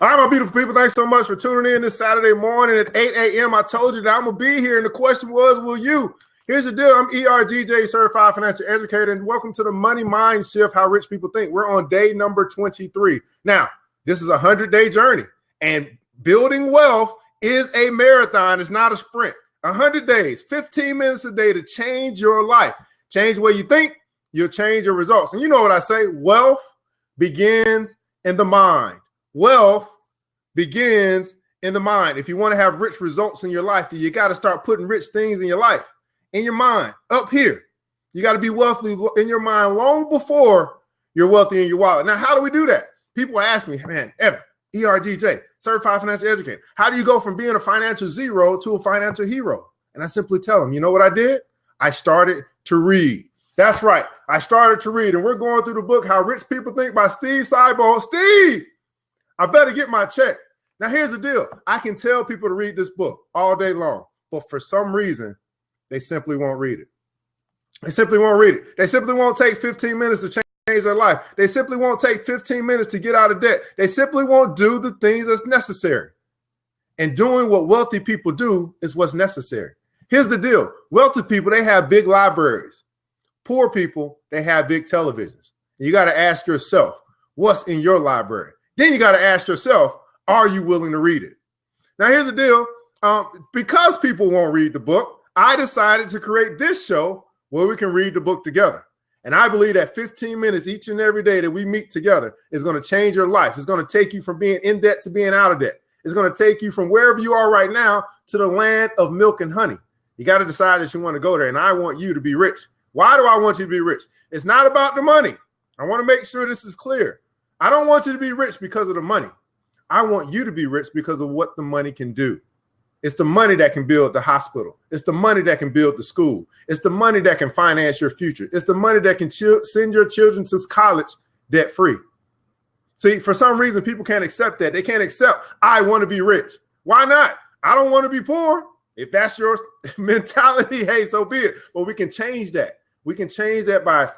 All right, my beautiful people, thanks so much for tuning in this Saturday morning at 8 a.m. I told you that I'm going to be here, and the question was, will you? Here's the deal. I'm ERGJ, Certified Financial Educator, and welcome to the Money Mind Shift, How Rich People Think. We're on day number 23. Now, this is a 100-day journey, and building wealth is a marathon. It's not a sprint. 100 days, 15 minutes a day to change your life. Change the way you think, you'll change your results. And you know what I say, wealth begins in the mind. Wealth begins in the mind. If you want to have rich results in your life, then you got to start putting rich things in your life, in your mind, up here. You got to be wealthy in your mind long before you're wealthy in your wallet. Now, how do we do that? People ask me, man, Evan, ERGJ, Certified Financial Educator, how do you go from being a financial zero to a financial hero? And I simply tell them, you know what I did? I started to read. That's right. I started to read, and we're going through the book, How Rich People Think by Steve Seibel. Steve, I better get my check. Now, here's the deal. I can tell people to read this book all day long, but for some reason, they simply won't read it. They simply won't read it. They simply won't take 15 minutes to change their life. They simply won't take 15 minutes to get out of debt. They simply won't do the things that's necessary. And doing what wealthy people do is what's necessary. Here's the deal. Wealthy people, they have big libraries. Poor people, they have big televisions. And you got to ask yourself, what's in your library? Then you got to ask yourself, are you willing to read it? Now, here's the deal. Because people won't read the book, I decided to create this show where we can read the book together. And I believe that 15 minutes each and every day that we meet together is going to change your life. It's going to take you from being in debt to being out of debt. It's going to take you from wherever you are right now to the land of milk and honey. You got to decide that you want to go there. And I want you to be rich. Why do I want you to be rich? It's not about the money. I want to make sure this is clear. I don't want you to be rich because of the money. I want you to be rich because of what the money can do. It's the money that can build the hospital. It's the money that can build the school. It's the money that can finance your future. It's the money that can send your children to college debt free. See, for some reason, people can't accept that. They can't accept, I want to be rich. Why not? I don't want to be poor. If that's your mentality, hey, so be it. But we can change that. We can change that by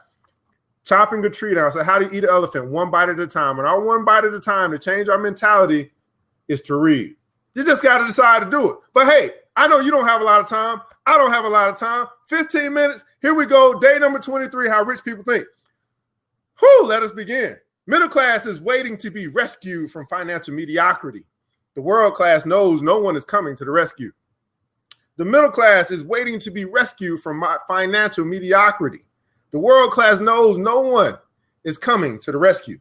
chopping a tree down. So how do you eat an elephant? One bite at a time. And our one bite at a time to change our mentality is to read. You just got to decide to do it. But hey, I know you don't have a lot of time. I don't have a lot of time. 15 minutes. Here we go. Day number 23, How Rich People Think. Whew, let us begin. Middle class is waiting to be rescued from financial mediocrity. The world class knows no one is coming to the rescue. The middle class is waiting to be rescued from financial mediocrity. The world class knows no one is coming to the rescue.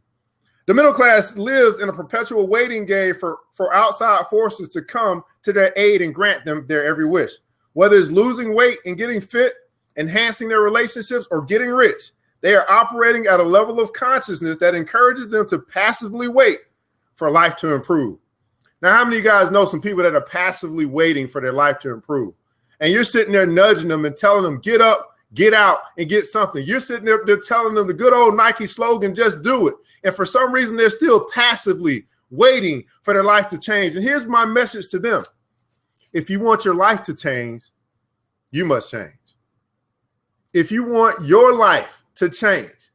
The middle class lives in a perpetual waiting game for outside forces to come to their aid and grant them their every wish. Whether it's losing weight and getting fit, enhancing their relationships, or getting rich, they are operating at a level of consciousness that encourages them to passively wait for life to improve. Now, how many of you guys know some people that are passively waiting for their life to improve? And you're sitting there nudging them and telling them, get up, get out, and get something. You're sitting there telling them the good old Nike slogan, just do it. And for some reason, they're still passively waiting for their life to change. And here's my message to them. If you want your life to change, you must change. If you want your life to change,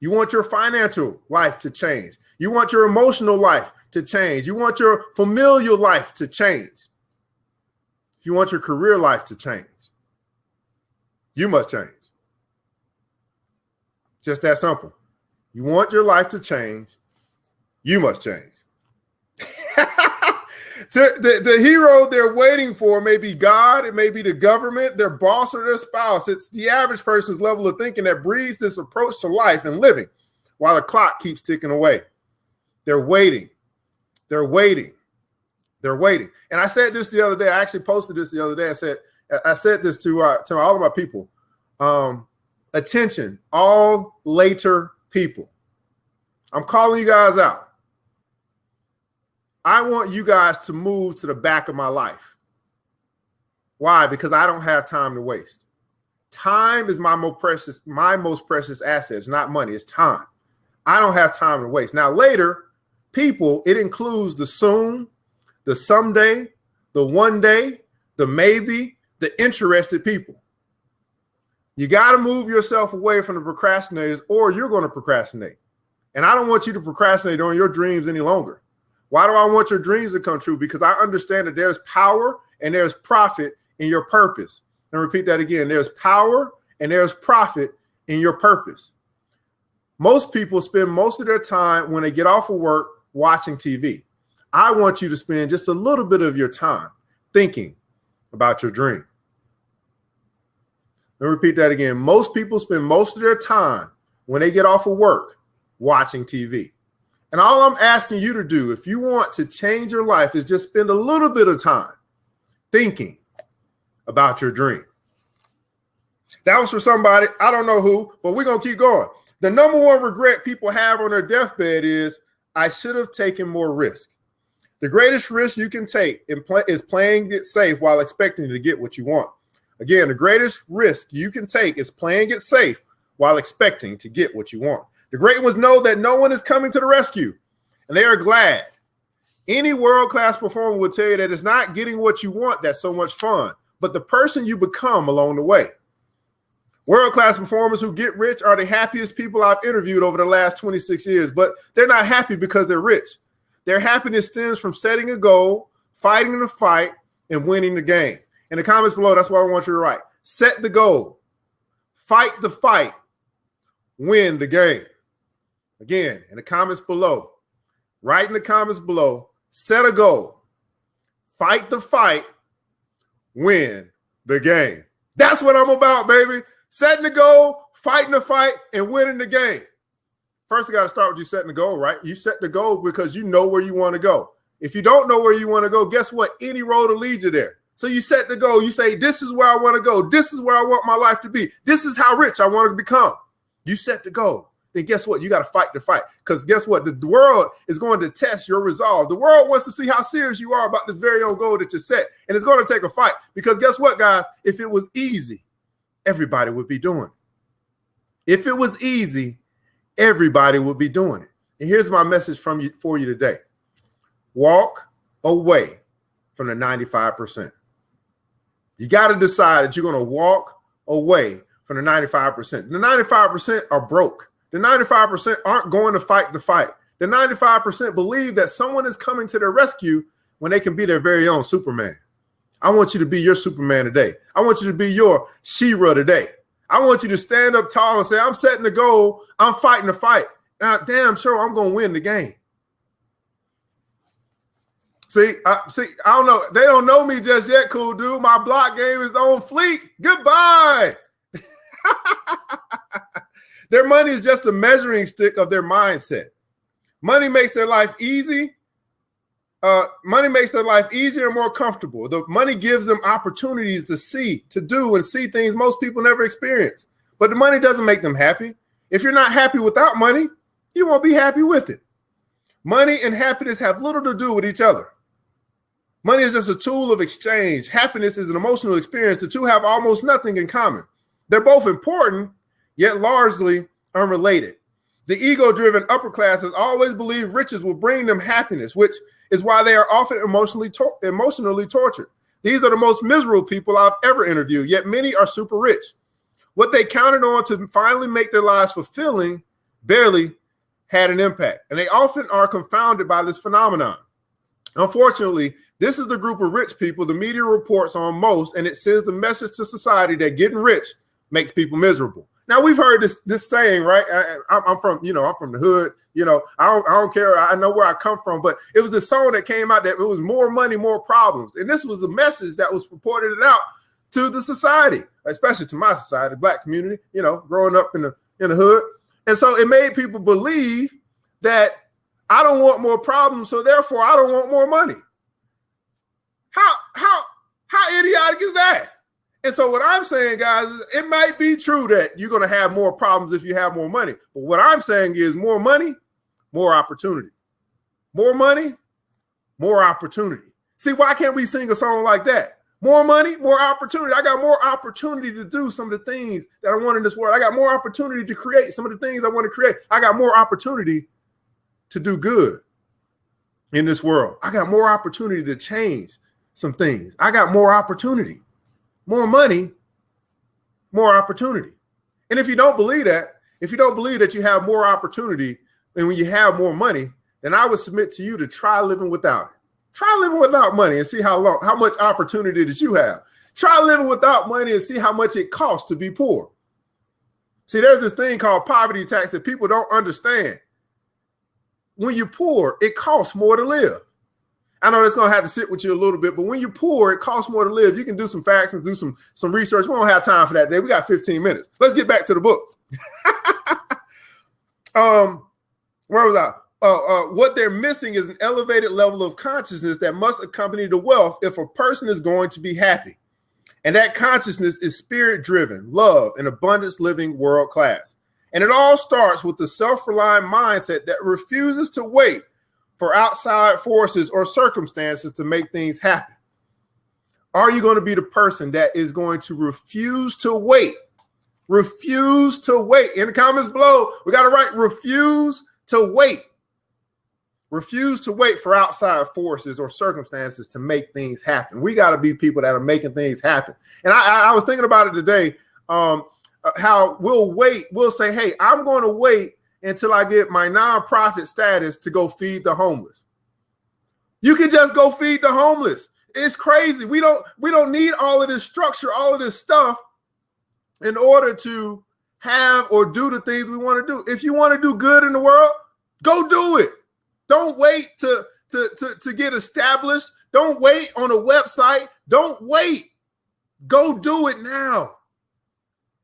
you want your financial life to change, you want your emotional life to change, you want your familial life to change, if you want your career life to change, you must change. Just that simple. You want your life to change, you must change. The hero they're waiting for may be God, it may be the government, their boss, or their spouse. It's the average person's level of thinking that breeds this approach to life and living while the clock keeps ticking away. They're waiting. They're waiting. They're waiting. And I said this the other day. I actually posted this the other day. I said this to all of my people. Attention, all later people. I'm calling you guys out. I want you guys to move to the back of my life. Why? Because I don't have time to waste. Time is my most precious asset. It's not money, it's time. I don't have time to waste. Now, later, people, it includes the soon, the someday, the one day, the maybe, the interested people. You got to move yourself away from the procrastinators or you're going to procrastinate. And I don't want you to procrastinate on your dreams any longer. Why do I want your dreams to come true? Because I understand that there's power and there's profit in your purpose. And repeat that again. There's power and there's profit in your purpose. Most people spend most of their time when they get off of work watching TV. I want you to spend just a little bit of your time thinking about your dream. Let me repeat that again. Most people spend most of their time when they get off of work watching TV. And all I'm asking you to do, if you want to change your life, is just spend a little bit of time thinking about your dream. That was for somebody, I don't know who, but we're going to keep going. The number one regret people have on their deathbed is, I should have taken more risk. The greatest risk you can take is playing it safe while expecting to get what you want. Again, the greatest risk you can take is playing it safe while expecting to get what you want. The great ones know that no one is coming to the rescue, and they are glad. Any world-class performer will tell you that it's not getting what you want that's so much fun, but the person you become along the way. World-class performers who get rich are the happiest people I've interviewed over the last 26 years, but they're not happy because they're rich. Their happiness stems from setting a goal, fighting the fight, and winning the game. In the comments below, that's what I want you to write. Set the goal, fight the fight, win the game. Again, in the comments below, write in the comments below, set a goal, fight the fight, win the game. That's what I'm about, baby. Setting the goal, fighting the fight, and winning the game. First, you got to start with you setting the goal, right? You set the goal because you know where you want to go. If you don't know where you want to go, guess what? Any road will lead you there. So you set the goal. You say, this is where I want to go. This is where I want my life to be. This is how rich I want to become. You set the goal. Then guess what? You got to fight the fight. Because guess what? The world is going to test your resolve. The world wants to see how serious you are about this very own goal that you set. And it's going to take a fight. Because guess what, guys? If it was easy, everybody would be doing it. If it was easy, everybody would be doing it. And here's my message for you today. Walk away from the 95%. You got to decide that you're going to walk away from the 95%. The 95% are broke. The 95% aren't going to fight the fight. The 95% believe that someone is coming to their rescue when they can be their very own Superman. I want you to be your Superman today. I want you to be your She-Ra today. I want you to stand up tall and say, I'm setting the goal. I'm fighting the fight. Now, damn sure I'm going to win the game. See, I don't know. They don't know me just yet, cool dude. My block game is on fleek. Goodbye. Their money is just a measuring stick of their mindset. Money makes their life easy. Money makes their life easier and more comfortable. The money gives them opportunities to see, to do, and see things most people never experience. But the money doesn't make them happy. If you're not happy without money, you won't be happy with it. Money and happiness have little to do with each other. Money is just a tool of exchange. Happiness is an emotional experience. The two have almost nothing in common. They're both important, yet largely unrelated. The ego-driven upper class has always believed riches will bring them happiness, which is why they are often emotionally tortured. These are the most miserable people I've ever interviewed, yet many are super rich. What they counted on to finally make their lives fulfilling barely had an impact, and they often are confounded by this phenomenon. Unfortunately, this is the group of rich people the media reports on most, and it sends the message to society that getting rich makes people miserable. Now, we've heard this saying, right? I'm from the hood. I don't care. I know where I come from, but it was the song that came out that it was more money, more problems. And this was the message that was reported out to the society, especially to my society, the black community, growing up in the hood. And so it made people believe that I don't want more problems, so therefore I don't want more money. How idiotic is that? And so what I'm saying, guys, is it might be true that you're going to have more problems if you have more money. But what I'm saying is more money, more opportunity. More money, more opportunity. See, why can't we sing a song like that? More money, more opportunity. I got more opportunity to do some of the things that I want in this world. I got more opportunity to create some of the things I want to create. I got more opportunity to do good in this world. I got more opportunity to change some things. I got more opportunity. More money, more opportunity. And if you don't believe that, you have more opportunity, and when you have more money, then I would submit to you to try living without it. Try living without money and see how much opportunity that you have. Try living without money and see how much it costs to be poor. See, there's this thing called poverty tax that people don't understand. When you're poor, it costs more to live. I know that's going to have to sit with you a little bit, but when you're poor, it costs more to live. You can do some facts and do some research. We don't have time for that today. We got 15 minutes. Let's get back to the book. Where was I? What they're missing is an elevated level of consciousness that must accompany the wealth if a person is going to be happy. And that consciousness is spirit-driven, love, and abundance living world class. And it all starts with the self-reliant mindset that refuses to wait for outside forces or circumstances to make things happen. Are you going to be the person that is going to refuse to wait? Refuse to wait. In the comments below, we got to write refuse to wait. Refuse to wait for outside forces or circumstances to make things happen. We got to be people that are making things happen. And I was thinking about it today, how we'll wait. We'll say, hey, I'm going to wait until I get my nonprofit status to go feed the homeless. You can just go feed the homeless. It's crazy. We don't need all of this structure, all of this stuff in order to have or do the things we want to do. If you want to do good in the world, go do it. Don't wait to get established. Don't wait on a website. Don't wait. Go do it now.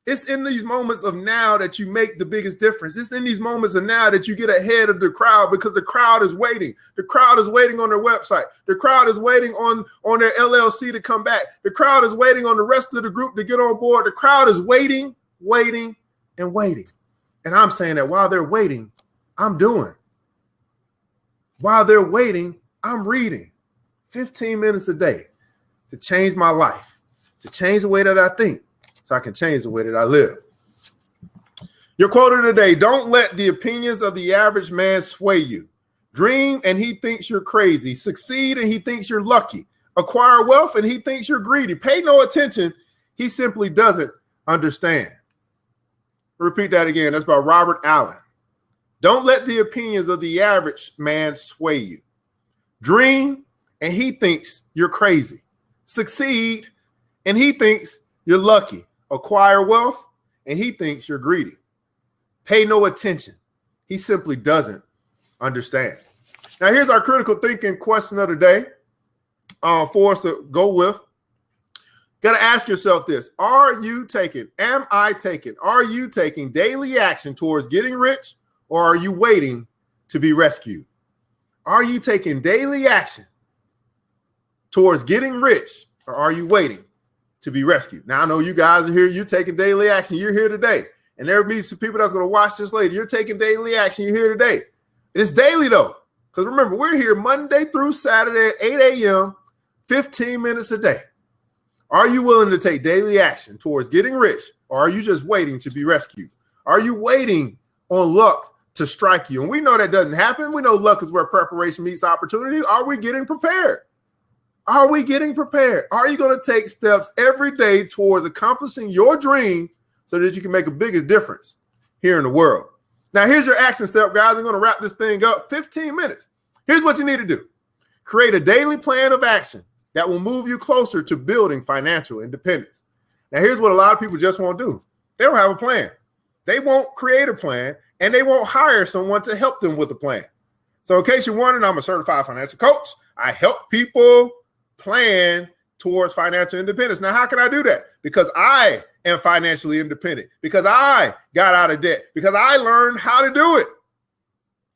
It's in these moments of now that you make the biggest difference. It's in these moments of now that you get ahead of the crowd because the crowd is waiting. The crowd is waiting on their website. The crowd is waiting on their LLC to come back. The crowd is waiting on the rest of the group to get on board. The crowd is waiting, waiting, and waiting. And I'm saying that while they're waiting, I'm doing. While they're waiting, I'm reading 15 minutes a day to change my life, to change the way that I think, so I can change the way that I live. Your quote of the day: don't let the opinions of the average man sway you. Dream and he thinks you're crazy. Succeed and he thinks you're lucky. Acquire wealth and he thinks you're greedy. Pay no attention. He simply doesn't understand. Repeat that again. That's by Robert Allen. Don't let the opinions of the average man sway you. Dream, and he thinks you're crazy. Succeed, and he thinks you're lucky. Acquire wealth, and he thinks you're greedy. Pay no attention. He simply doesn't understand. Now, here's our critical thinking question of the day for us to go with. Got to ask yourself this. Are you taking daily action towards getting rich? Or are you waiting to be rescued? Are you taking daily action towards getting rich, or are you waiting to be rescued? Now, I know you guys are here. You're taking daily action. You're here today. And there will be some people that's going to watch this later. You're taking daily action. You're here today. It's daily, though. Because remember, we're here Monday through Saturday at 8 a.m., 15 minutes a day. Are you willing to take daily action towards getting rich, or are you just waiting to be rescued? Are you waiting on luck to strike you? And we know that doesn't happen. We know luck is where preparation meets opportunity. Are we getting prepared? Are we getting prepared? Are you going to take steps every day towards accomplishing your dream so that you can make a biggest difference here in the world? Now, here's your action step, guys. I'm going to wrap this thing up. 15 minutes. Here's what you need to do. Create a daily plan of action that will move you closer to building financial independence. Now, here's what a lot of people just won't do. They don't have a plan. They won't create a plan, and they won't hire someone to help them with a plan. So in case you're wondering, I'm a certified financial coach. I help people plan towards financial independence. Now, how can I do that? Because I am financially independent, because I got out of debt, because I learned how to do it.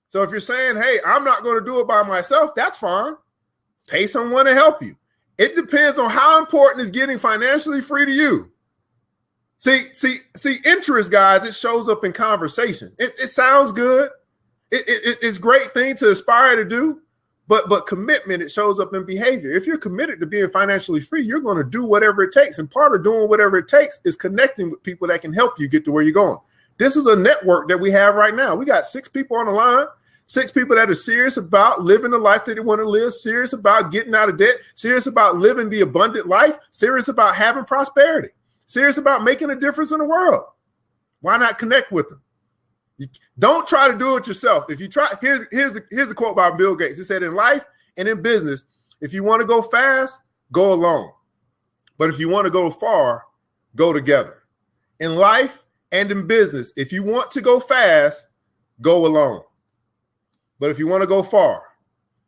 So if you're saying, hey, I'm not going to do it by myself, that's fine. Pay someone to help you. It depends on how important is getting financially free to you. See, interest, guys, it shows up in conversation. It sounds good. It's a great thing to aspire to do, but commitment, it shows up in behavior. If you're committed to being financially free, you're going to do whatever it takes. And part of doing whatever it takes is connecting with people that can help you get to where you're going. This is a network that we have right now. We got 6 people on the line, 6 people that are serious about living the life that they want to live, serious about getting out of debt, serious about living the abundant life, serious about having prosperity, serious about making a difference in the world. Why not connect with them? Don't try to do it yourself. If you try, here's a quote by Bill Gates. He said, in life and in business, if you want to go fast, go alone. But if you want to go far, go together. In life and in business, if you want to go fast, go alone. But if you want to go far,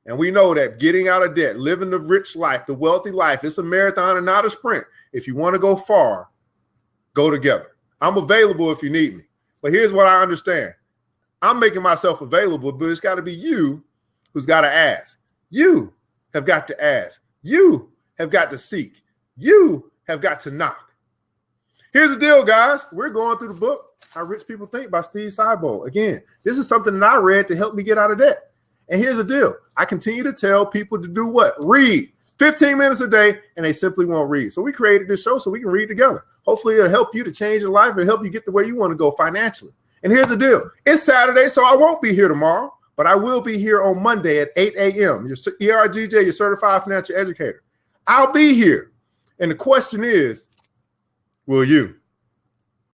and we know that getting out of debt, living the rich life, the wealthy life, it's a marathon and not a sprint. If you want to go far, go together. I'm available if you need me. But here's what I understand. I'm making myself available, but it's got to be you who's got to ask. You have got to ask. You have got to seek. You have got to knock. Here's the deal, guys. We're going through the book, How Rich People Think by Steve Seibold. Again, this is something that I read to help me get out of debt. And here's the deal. I continue to tell people to do what? Read 15 minutes a day, and they simply won't read. So we created this show so we can read together. Hopefully it'll help you to change your life and help you get to where you want to go financially. And here's the deal. It's Saturday, so I won't be here tomorrow, but I will be here on Monday at 8 a.m. Your ERGJ, your certified financial educator. I'll be here. And the question is, will you?